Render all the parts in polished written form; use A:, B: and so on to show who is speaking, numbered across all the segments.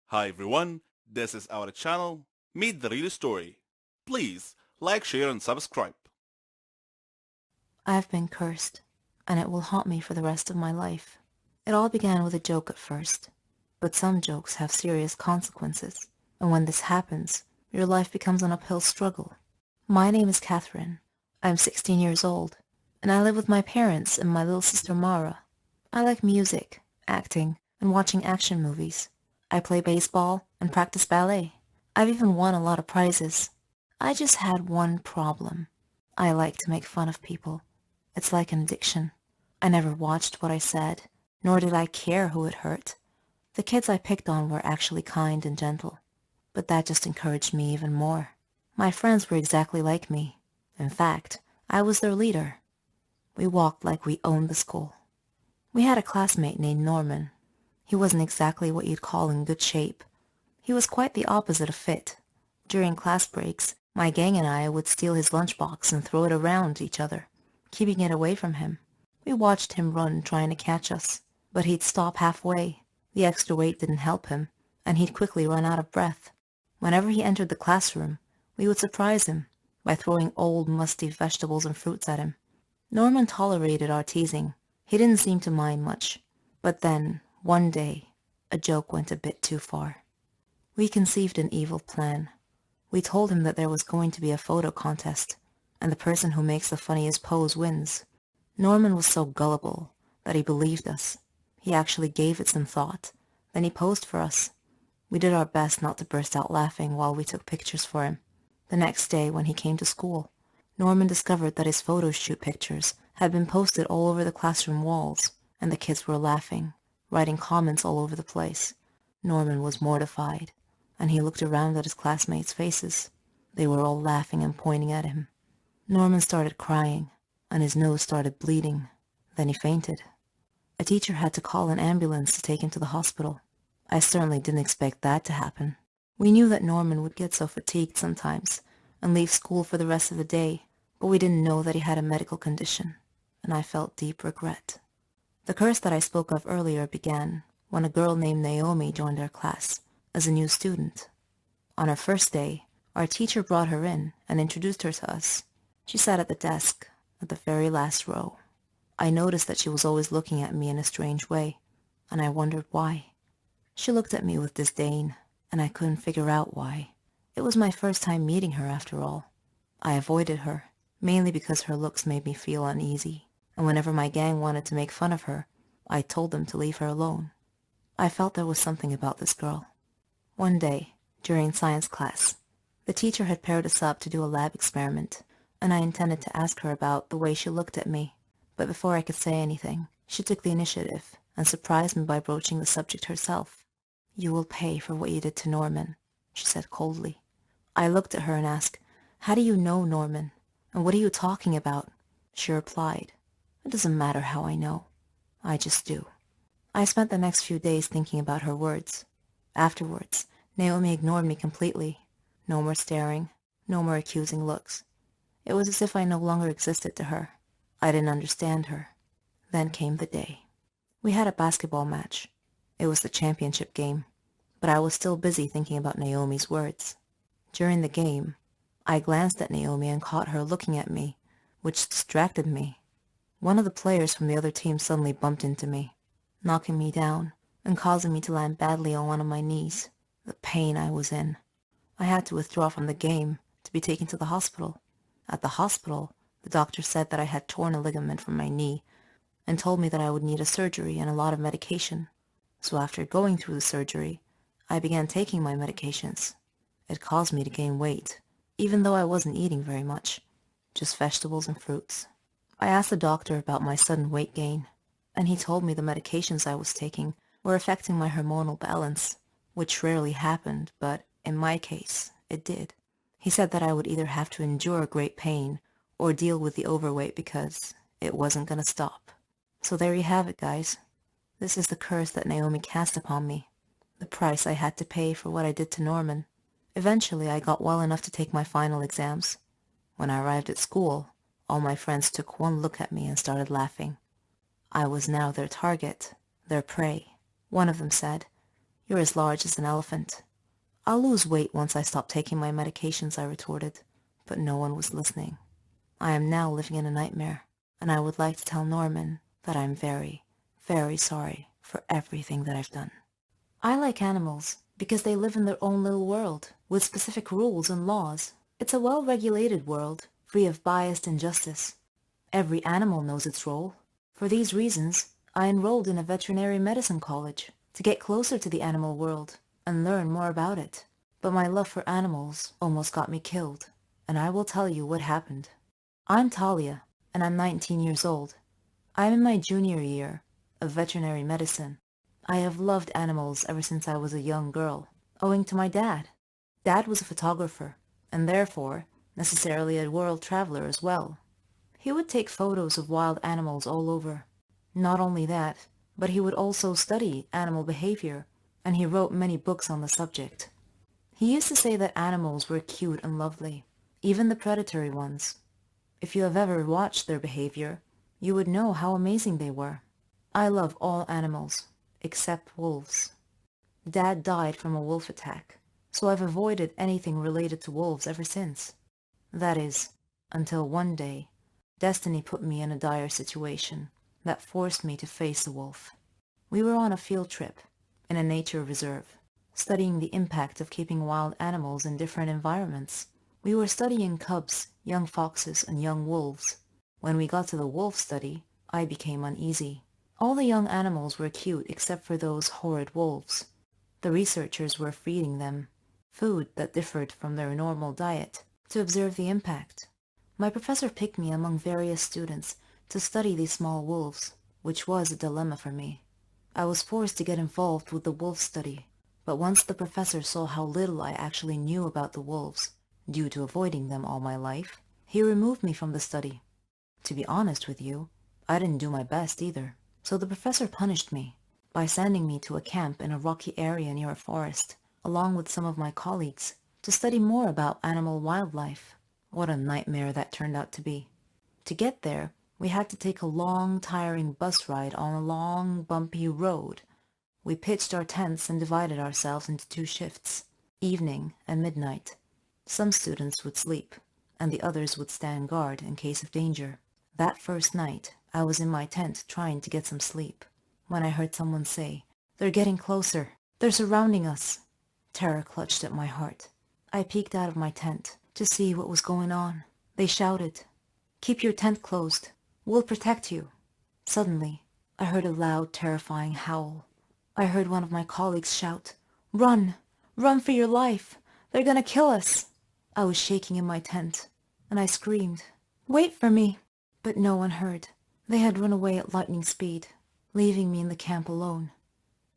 A: Hi everyone, this is our channel, Meet the Real Story. Please like, share and subscribe.
B: I've been cursed, and it will haunt me for the rest of my life. It all began with a joke at first, but some jokes have serious consequences, and when this happens, your life becomes an uphill struggle. My name is Catherine. I'm 16 years old, and I live with my parents and my little sister Mara. I like music, acting, and watching action movies. I play baseball and practice ballet. I've even won a lot of prizes. I just had one problem. I like to make fun of people. It's like an addiction. I never watched what I said, nor did I care who it hurt. The kids I picked on were actually kind and gentle, but that just encouraged me even more. My friends were exactly like me. In fact, I was their leader. We walked like we owned the school. We had a classmate named Norman. He wasn't exactly what you'd call in good shape. He was quite the opposite of fit. During class breaks, my gang and I would steal his lunchbox and throw it around each other, keeping it away from him. We watched him run trying to catch us, but he'd stop halfway. The extra weight didn't help him, and he'd quickly run out of breath. Whenever he entered the classroom, we would surprise him by throwing old, musty vegetables and fruits at him. Norman tolerated our teasing. He didn't seem to mind much. But then, one day, a joke went a bit too far. We conceived an evil plan. We told him that there was going to be a photo contest, and the person who makes the funniest pose wins. Norman was so gullible that he believed us. He actually gave it some thought. Then he posed for us. We did our best not to burst out laughing while we took pictures for him. The next day, when he came to school, Norman discovered that his photo shoot pictures had been posted all over the classroom walls, and the kids were laughing, writing comments all over the place. Norman was mortified, and he looked around at his classmates' faces. They were all laughing and pointing at him. Norman started crying, and his nose started bleeding. Then he fainted. A teacher had to call an ambulance to take him to the hospital. I certainly didn't expect that to happen. We knew that Norman would get so fatigued sometimes and leave school for the rest of the day, but we didn't know that he had a medical condition, and I felt deep regret. The curse that I spoke of earlier began when a girl named Naomi joined our class as a new student. On her first day, our teacher brought her in and introduced her to us. She sat at the desk, at the very last row. I noticed that she was always looking at me in a strange way, and I wondered why. She looked at me with disdain, and I couldn't figure out why. It was my first time meeting her, after all. I avoided her, mainly because her looks made me feel uneasy, and whenever my gang wanted to make fun of her, I told them to leave her alone. I felt there was something about this girl. One day, during science class, the teacher had paired us up to do a lab experiment, and I intended to ask her about the way she looked at me. But before I could say anything, she took the initiative and surprised me by broaching the subject herself. "You will pay for what you did to Norman," she said coldly. I looked at her and asked, "How do you know Norman? And what are you talking about?" She replied, "It doesn't matter how I know. I just do." I spent the next few days thinking about her words. Afterwards, Naomi ignored me completely. No more staring, no more accusing looks. It was as if I no longer existed to her. I didn't understand her. Then came the day. We had a basketball match. It was the championship game, but I was still busy thinking about Naomi's words. During the game, I glanced at Naomi and caught her looking at me, which distracted me. One of the players from the other team suddenly bumped into me, knocking me down and causing me to land badly on one of my knees. The pain I was in. I had to withdraw from the game to be taken to the hospital. At the hospital, the doctor said that I had torn a ligament from my knee and told me that I would need a surgery and a lot of medication. So after going through the surgery, I began taking my medications. It caused me to gain weight, even though I wasn't eating very much, just vegetables and fruits. I asked the doctor about my sudden weight gain, and he told me the medications I was taking were affecting my hormonal balance, which rarely happened, but in my case, it did. He said that I would either have to endure great pain or deal with the overweight because it wasn't gonna stop. So there you have it, guys. This is the curse that Naomi cast upon me, the price I had to pay for what I did to Norman. Eventually, I got well enough to take my final exams. When I arrived at school, all my friends took one look at me and started laughing. I was now their target, their prey. One of them said, You're as large as an elephant. I'll lose weight once I stop taking my medications, I retorted, but no one was listening. I am now living in a nightmare, and I would like to tell Norman that I'm very, very sorry for everything that I've done. I like animals because they live in their own little world, with specific rules and laws. It's a well-regulated world, free of bias and injustice. Every animal knows its role. For these reasons, I enrolled in a veterinary medicine college to get closer to the animal world and learn more about it. But my love for animals almost got me killed, and I will tell you what happened. I'm Talia, and I'm 19 years old. I'm in my junior year of veterinary medicine. I have loved animals ever since I was a young girl, owing to my dad. Dad was a photographer, and therefore necessarily a world traveler as well. He would take photos of wild animals all over. Not only that, but he would also study animal behavior, and he wrote many books on the subject. He used to say that animals were cute and lovely, even the predatory ones. If you have ever watched their behavior, you would know how amazing they were. I love all animals, except wolves. Dad died from a wolf attack, so I've avoided anything related to wolves ever since. That is, until one day, destiny put me in a dire situation that forced me to face a wolf. We were on a field trip in a nature reserve, studying the impact of keeping wild animals in different environments. We were studying cubs, young foxes, and young wolves. When we got to the wolf study, I became uneasy. All the young animals were cute except for those horrid wolves. The researchers were feeding them food that differed from their normal diet to observe the impact. My professor picked me among various students to study these small wolves, which was a dilemma for me. I was forced to get involved with the wolf study, but once the professor saw how little I actually knew about the wolves, due to avoiding them all my life, he removed me from the study. To be honest with you, I didn't do my best either. So the professor punished me by sending me to a camp in a rocky area near a forest, along with some of my colleagues, to study more about animal wildlife. What a nightmare that turned out to be. To get there, we had to take a long, tiring bus ride on a long, bumpy road. We pitched our tents and divided ourselves into 2 shifts, evening and midnight. Some students would sleep, and the others would stand guard in case of danger. That first night, I was in my tent trying to get some sleep, when I heard someone say, "They're getting closer. They're surrounding us." Terror clutched at my heart. I peeked out of my tent to see what was going on. They shouted, "Keep your tent closed. We'll protect you." Suddenly, I heard a loud, terrifying howl. I heard one of my colleagues shout, "Run! Run for your life! They're gonna kill us!" I was shaking in my tent, and I screamed, "Wait for me!" But no one heard. They had run away at lightning speed, leaving me in the camp alone.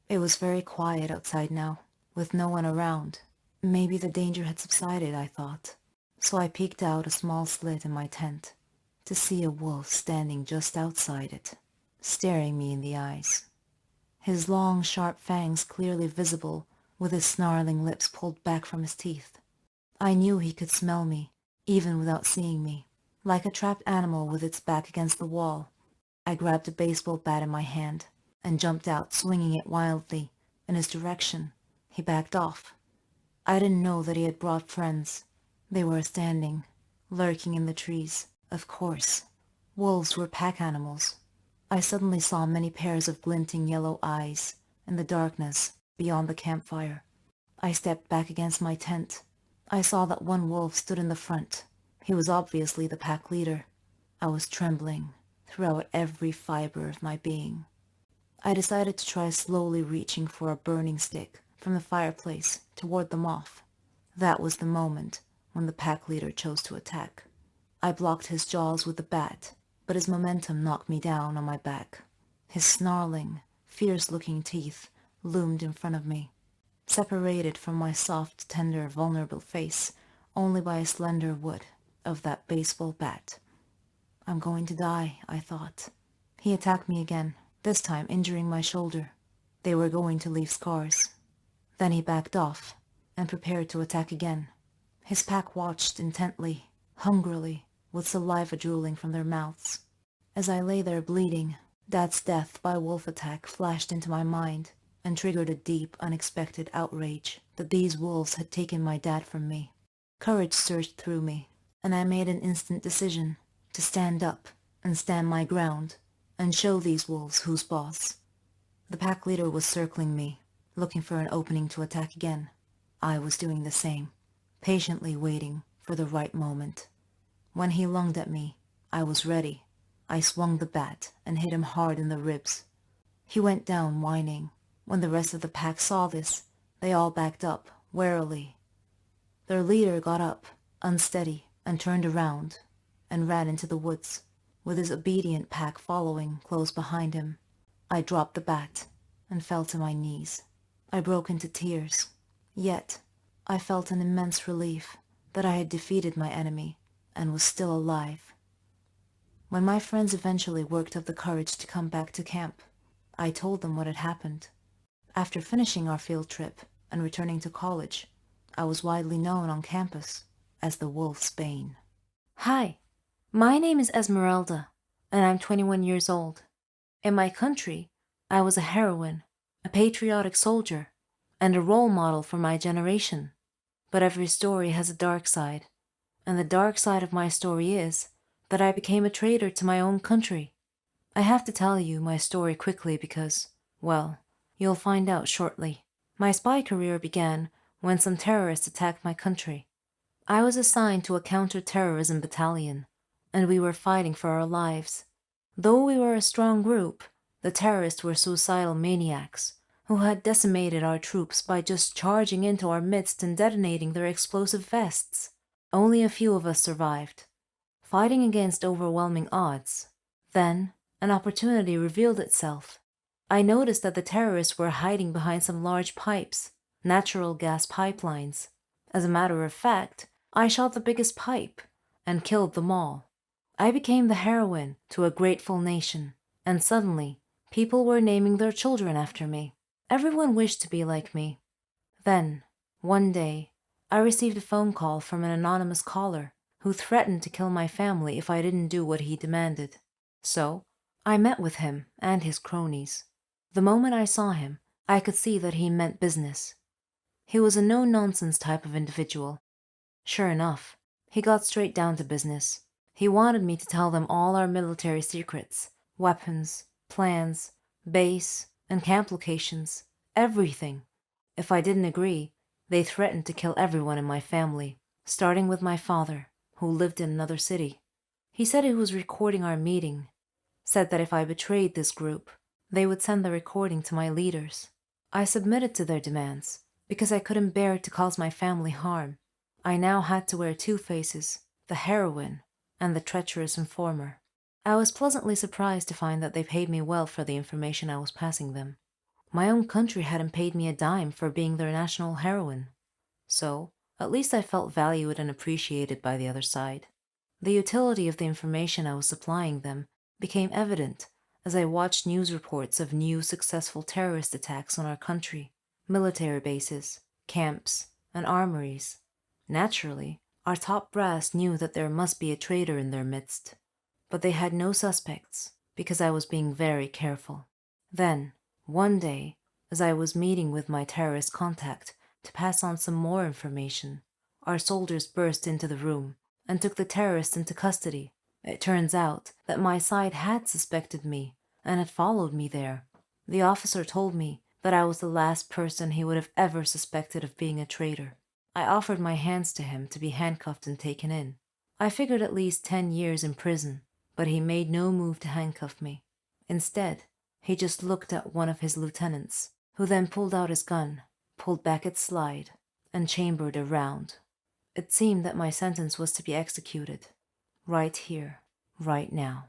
B: It was very quiet outside now, with no one around. Maybe the danger had subsided, I thought. So I peeked out a small slit in my tent to see a wolf standing just outside it, staring me in the eyes. His long, sharp fangs clearly visible, with his snarling lips pulled back from his teeth. I knew he could smell me, even without seeing me. Like a trapped animal with its back against the wall, I grabbed a baseball bat in my hand and jumped out, swinging it wildly in his direction. He backed off. I didn't know that he had brought friends. They were standing, lurking in the trees. Of course, wolves were pack animals. I suddenly saw many pairs of glinting yellow eyes in the darkness beyond the campfire. I stepped back against my tent. I saw that one wolf stood in the front. He was obviously the pack leader. I was trembling throughout every fiber of my being. I decided to try slowly reaching for a burning stick from the fireplace to ward them off. That was the moment when the pack leader chose to attack. I blocked his jaws with the bat, but his momentum knocked me down on my back. His snarling, fierce-looking teeth loomed in front of me, separated from my soft, tender, vulnerable face only by a slender wood of that baseball bat. I'm going to die, I thought. He attacked me again, this time injuring my shoulder. They were going to leave scars. Then he backed off and prepared to attack again. His pack watched intently, hungrily, with saliva drooling from their mouths. As I lay there bleeding, Dad's death by wolf attack flashed into my mind. and triggered a deep, unexpected outrage that these wolves had taken my dad from me. Courage surged through me, and I made an instant decision to stand up and stand my ground and show these wolves who's boss. The pack leader was circling me, looking for an opening to attack again. I was doing the same, patiently waiting for the right moment. When he lunged at me, I was ready. I swung the bat and hit him hard in the ribs. He went down whining. When the rest of the pack saw this, they all backed up, warily. Their leader got up, unsteady, and turned around, and ran into the woods, with his obedient pack following close behind him. I dropped the bat and fell to my knees. I broke into tears. Yet, I felt an immense relief that I had defeated my enemy and was still alive. When my friends eventually worked up the courage to come back to camp, I told them what had happened. After finishing our field trip and returning to college, I was widely known on campus as the Wolf's Bane. Hi, my name is Esmeralda, and I'm 21 years old. In my country, I was a heroine, a patriotic soldier, and a role model for my generation. But every story has a dark side, and the dark side of my story is that I became a traitor to my own country. I have to tell you my story quickly because, well, you'll find out shortly. My spy career began when some terrorists attacked my country. I was assigned to a counter-terrorism battalion, and we were fighting for our lives. Though we were a strong group, the terrorists were suicidal maniacs who had decimated our troops by just charging into our midst and detonating their explosive vests. Only a few of us survived, fighting against overwhelming odds. Then, an opportunity revealed itself. I noticed that the terrorists were hiding behind some large pipes, natural gas pipelines. As a matter of fact, I shot the biggest pipe and killed them all. I became the heroine to a grateful nation, and suddenly, people were naming their children after me. Everyone wished to be like me. Then, one day, I received a phone call from an anonymous caller who threatened to kill my family if I didn't do what he demanded. So, I met with him and his cronies. The moment I saw him, I could see that he meant business. He was a no-nonsense type of individual. Sure enough, he got straight down to business. He wanted me to tell them all our military secrets, weapons, plans, base, and camp locations, everything. If I didn't agree, they threatened to kill everyone in my family, starting with my father, who lived in another city. He said he was recording our meeting, said that if I betrayed this group, they would send the recording to my leaders. I submitted to their demands, because I couldn't bear to cause my family harm. I now had to wear two faces, the heroine and the treacherous informer. I was pleasantly surprised to find that they paid me well for the information I was passing them. My own country hadn't paid me a dime for being their national heroine. So, at least I felt valued and appreciated by the other side. The utility of the information I was supplying them became evident as I watched news reports of new successful terrorist attacks on our country, military bases, camps, and armories. Naturally, our top brass knew that there must be a traitor in their midst, but they had no suspects because I was being very careful. Then, one day, as I was meeting with my terrorist contact to pass on some more information, our soldiers burst into the room and took the terrorists into custody. It turns out that my side had suspected me and had followed me there. The officer told me that I was the last person he would have ever suspected of being a traitor. I offered my hands to him to be handcuffed and taken in. I figured at least 10 years in prison, but he made no move to handcuff me. Instead, he just looked at one of his lieutenants, who then pulled out his gun, pulled back its slide, and chambered a round. It seemed that my sentence was to be executed, right here, right now.